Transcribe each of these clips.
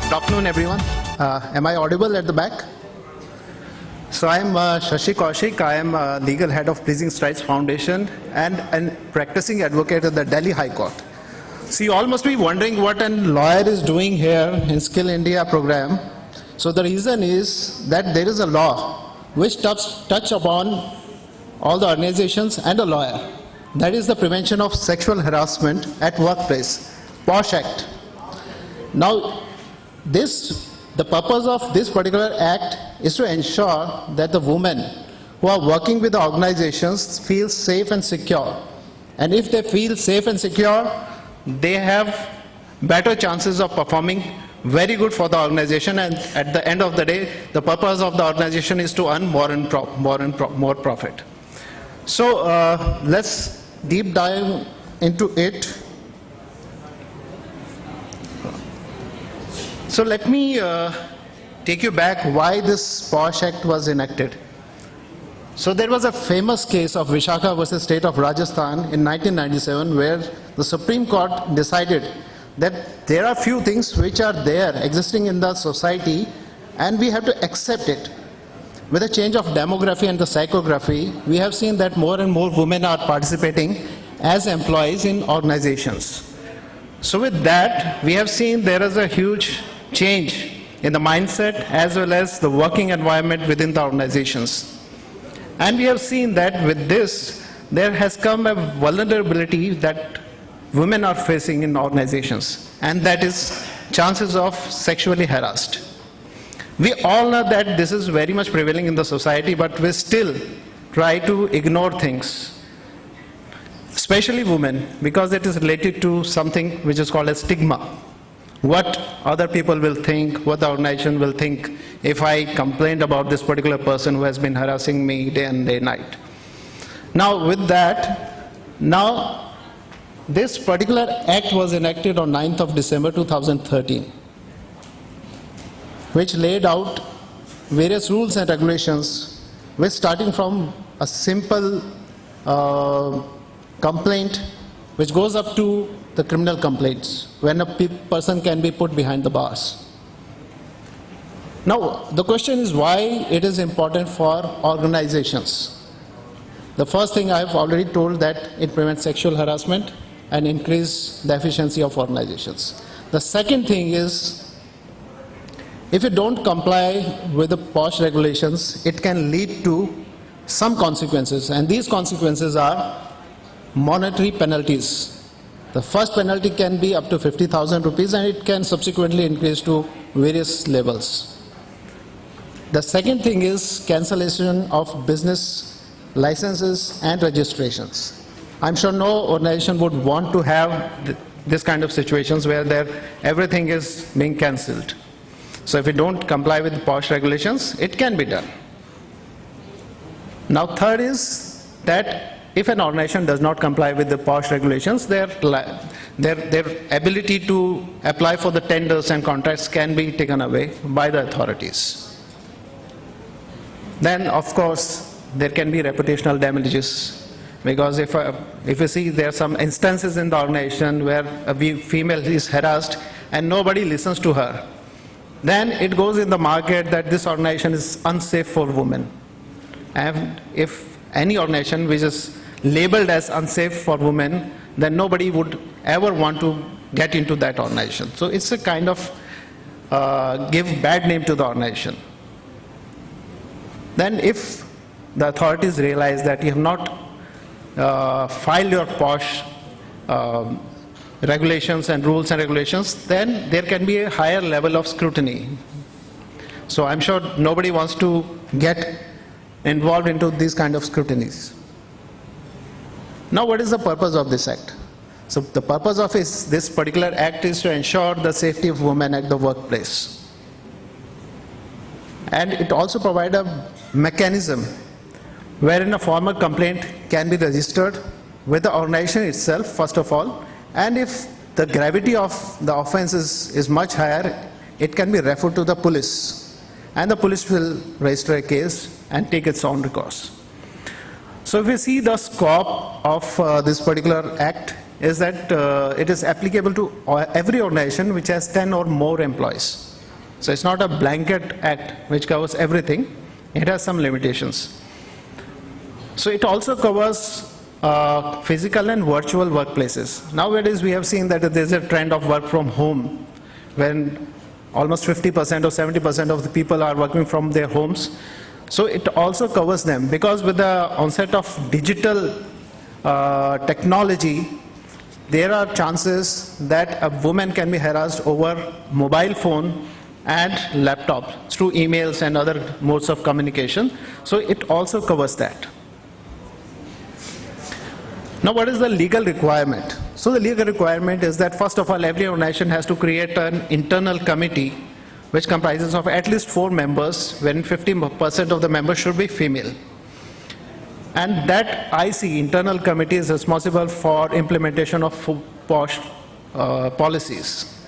Good afternoon, everyone. Am I audible at the back? So I am Shashi Kaushik. I am legal head of PleasinStridesFoundation and practicing advocate at the Delhi High Court. So you all must be wondering what a lawyer is doing here in Skill India program. So the reason is that there is a law which touch upon all the organizations and a lawyer. That is the Prevention of Sexual Harassment at Workplace, POSH Act. Now, the purpose of this particular act is to ensure that the women who are working with the organizations feel safe and secure. And if they feel safe and secure, they have better chances of performing very good for the organization, and at the end of the day, the purpose of the organization is to earn more profit. So let's deep dive into it. So let me take you back why this POSH Act was enacted. So there was a famous case of Visakhapatnam versus State of Rajasthan in 1997 where the Supreme Court decided that there are few things which are there existing in the society and we have to accept it. With the change of demography and the psychography, we have seen that more and more women are participating as employees in organizations. So with that, we have seen there is a huge change in the mindset as well as the working environment within the organizations. And we have seen that with this, there has come a vulnerability that women are facing in organizations, and that is chances of sexually harassed. We all know that this is very much prevailing in the society, but we still try to ignore things, especially women, because it is related to something which is called a stigma. What other people will think, what the organization will think if I complained about this particular person who has been harassing me day and night. Now with that, this particular act was enacted on 9th of December 2013, which laid out various rules and regulations, which starting from a simple complaint which goes up to the criminal complaints, when a person can be put behind the bars. Now, the question is why it is important for organizations. The first thing I have already told that it prevents sexual harassment and increase the efficiency of organizations. The second thing is, if you don't comply with the POSH regulations, it can lead to some consequences, and these consequences are monetary penalties. The first penalty can be up to 50,000 rupees and it can subsequently increase to various levels. The second thing is cancellation of business licenses and registrations. I'm sure no organization would want to have this kind of situations where everything is being cancelled. So if you don't comply with the POSH regulations, it can be done. Now third is that if an organization does not comply with the POSH regulations, their ability to apply for the tenders and contracts can be taken away by the authorities. Then, of course, there can be reputational damages, because if you see there are some instances in the organization where a female is harassed and nobody listens to her, then it goes in the market that this organization is unsafe for women. And if any organization which is labeled as unsafe for women, then nobody would ever want to get into that organization. So it's a kind of give bad name to the organization. Then if the authorities realize that you have not filed your POSH regulations and rules and regulations, then there can be a higher level of scrutiny. So I'm sure nobody wants to get involved into these kind of scrutinies. Now, what is the purpose of this act? So the purpose of this particular act is to ensure the safety of women at the workplace. And it also provides a mechanism wherein a formal complaint can be registered with the organization itself, first of all, and if the gravity of the offense is much higher, it can be referred to the police, and the police will register a case and take its own recourse. So if we see the scope of this particular act is that it is applicable to every organization which has 10 or more employees. So it's not a blanket act which covers everything. It has some limitations. So it also covers physical and virtual workplaces. Nowadays we have seen that there is a trend of work from home, when almost 50% or 70% of the people are working from their homes. So it also covers them, because with the onset of digital technology, there are chances that a woman can be harassed over mobile phone and laptop through emails and other modes of communication. So it also covers that. Now, what is the legal requirement? So the legal requirement is that, first of all, every organization has to create an internal committee which comprises of at least 4 members, wherein 50% of the members should be female. And that IC, internal committee, is responsible for implementation of POSH policies.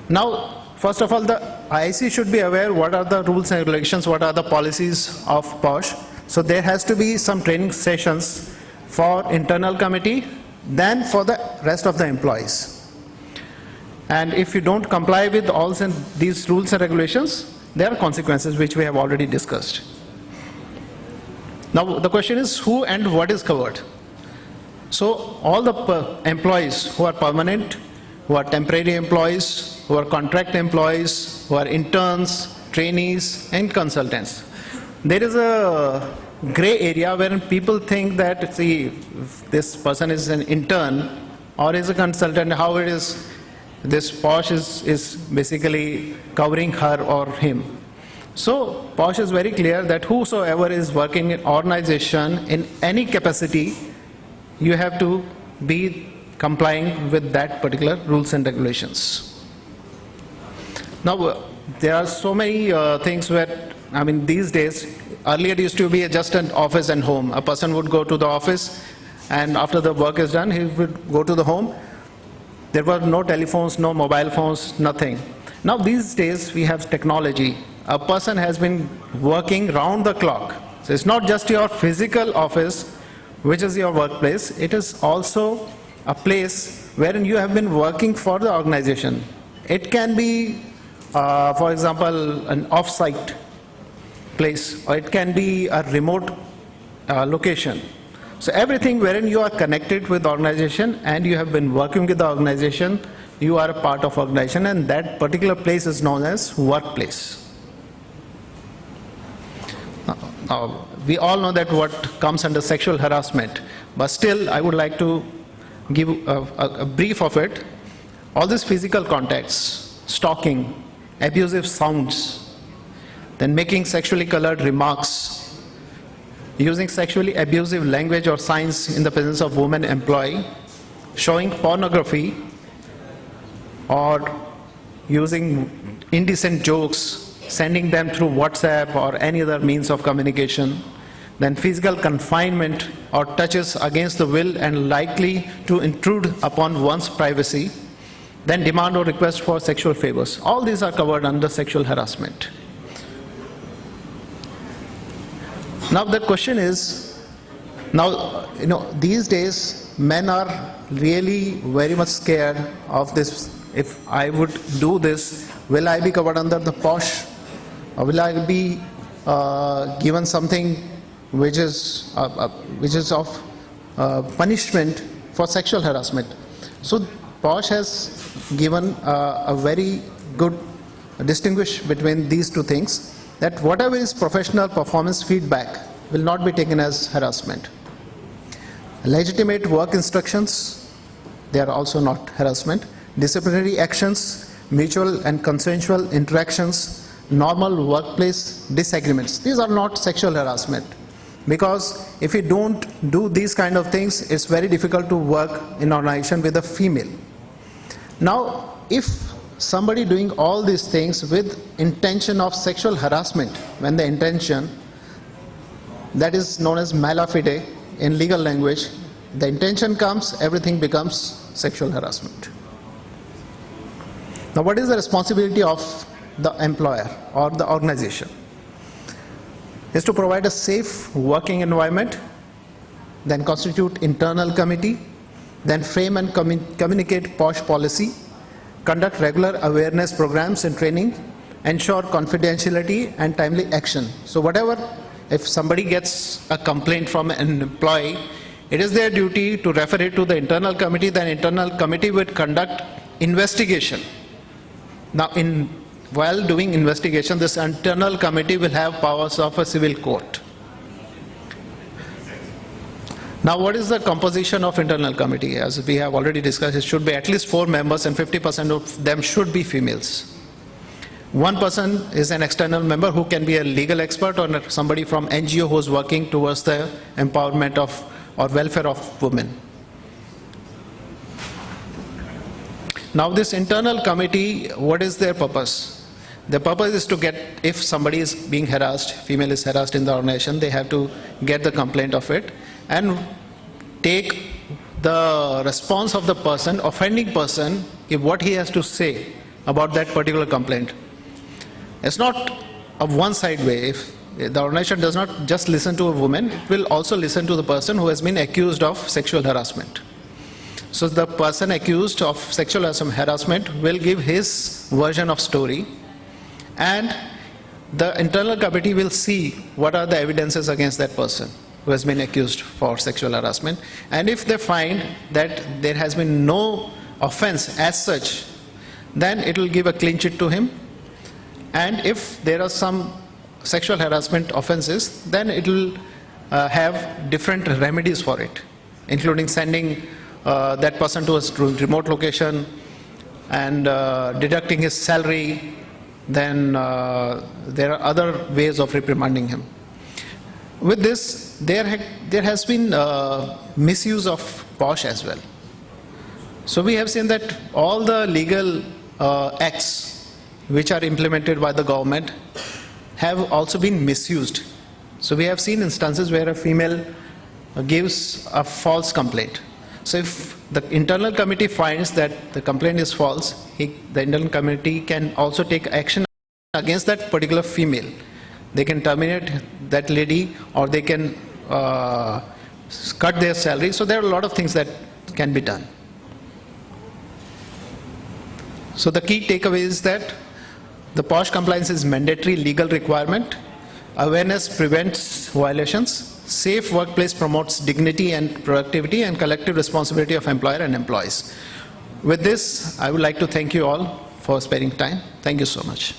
Now, first of all, the IC should be aware what are the rules and regulations, what are the policies of POSH. So there has to be some training sessions for internal committee, then for the rest of the employees. And if you don't comply with all these rules and regulations, there are consequences which we have already discussed. Now the question is, who and what is covered? So all the employees who are permanent, who are temporary employees, who are contract employees, who are interns, trainees and consultants. There is a gray area wherein people think that, see, if this person is an intern or is a consultant, how it is, this POSH is basically covering her or him. So POSH is very clear that whosoever is working in organization in any capacity, you have to be complying with that particular rules and regulations. Now there are so many things where, I mean, these days, earlier it used to be just an office and home. A person would go to the office, and after the work is done, he would go to the home. There were no telephones, no mobile phones, nothing. Now these days we have technology. A person has been working round the clock. So it's not just your physical office, which is your workplace. It is also a place wherein you have been working for the organization. It can be, for example, an off-site place, or it can be a remote location. So everything wherein you are connected with the organization and you have been working with the organization, you are a part of organization, and that particular place is known as workplace. We all know that what comes under sexual harassment, but still I would like to give a brief of it. All these physical contacts, stalking, abusive sounds, then making sexually colored remarks, using sexually abusive language or signs in the presence of women employee, showing pornography, or using indecent jokes, sending them through WhatsApp or any other means of communication, then physical confinement or touches against the will and likely to intrude upon one's privacy, then demand or request for sexual favors. All these are covered under sexual harassment. Now the question is, now these days men are really very much scared of this. If I would do this, will I be covered under the POSH? Or will I be given something which is of punishment for sexual harassment? So POSH has given a very good distinguish between these two things, that whatever is professional performance feedback will not be taken as harassment. Legitimate work instructions, they are also not harassment. Disciplinary actions, mutual and consensual interactions, normal workplace disagreements, these are not sexual harassment. Because if you don't do these kind of things, it's very difficult to work in an organization with a female. Now, if somebody doing all these things with intention of sexual harassment, when the intention, that is known as mala fide in legal language, the intention comes, everything becomes sexual harassment. Now, what is the responsibility of the employer or the organization? Is to provide a safe working environment, then constitute internal committee, then frame and communicate POSH policy, conduct regular awareness programs and training, ensure confidentiality and timely action. So whatever, if somebody gets a complaint from an employee, it is their duty to refer it to the internal committee. Then internal committee would conduct investigation. Now, while doing investigation, this internal committee will have powers of a civil court. Now, what is the composition of internal committee? As we have already discussed, it should be at least 4 members and 50% of them should be females. One person is an external member who can be a legal expert or somebody from NGO who is working towards the empowerment of or welfare of women. Now, this internal committee, what is their purpose? The purpose is to get, if somebody is being harassed, female is harassed in the organization, they have to get the complaint of it and take the response of the person, offending person, what he has to say about that particular complaint. It's not a one-side way. If the organization does not just listen to a woman, it will also listen to the person who has been accused of sexual harassment. So the person accused of sexual harassment will give his version of story, and the internal committee will see what are the evidences against that person who has been accused for sexual harassment. And if they find that there has been no offense as such, then it will give a clean chit to him. And if there are some sexual harassment offenses, then it will have different remedies for it, including sending that person to a remote location and deducting his salary. Then there are other ways of reprimanding him. With this, there has been misuse of POSH as well. So we have seen that all the legal acts which are implemented by the government have also been misused. So we have seen instances where a female gives a false complaint. So if the internal committee finds that the complaint is false, the internal committee can also take action against that particular female. They can terminate that lady, or they can cut their salary. So there are a lot of things that can be done. So the key takeaway is that the POSH compliance is mandatory legal requirement. Awareness prevents violations. Safe workplace promotes dignity and productivity and collective responsibility of employer and employees. With this, I would like to thank you all for sparing time. Thank you so much.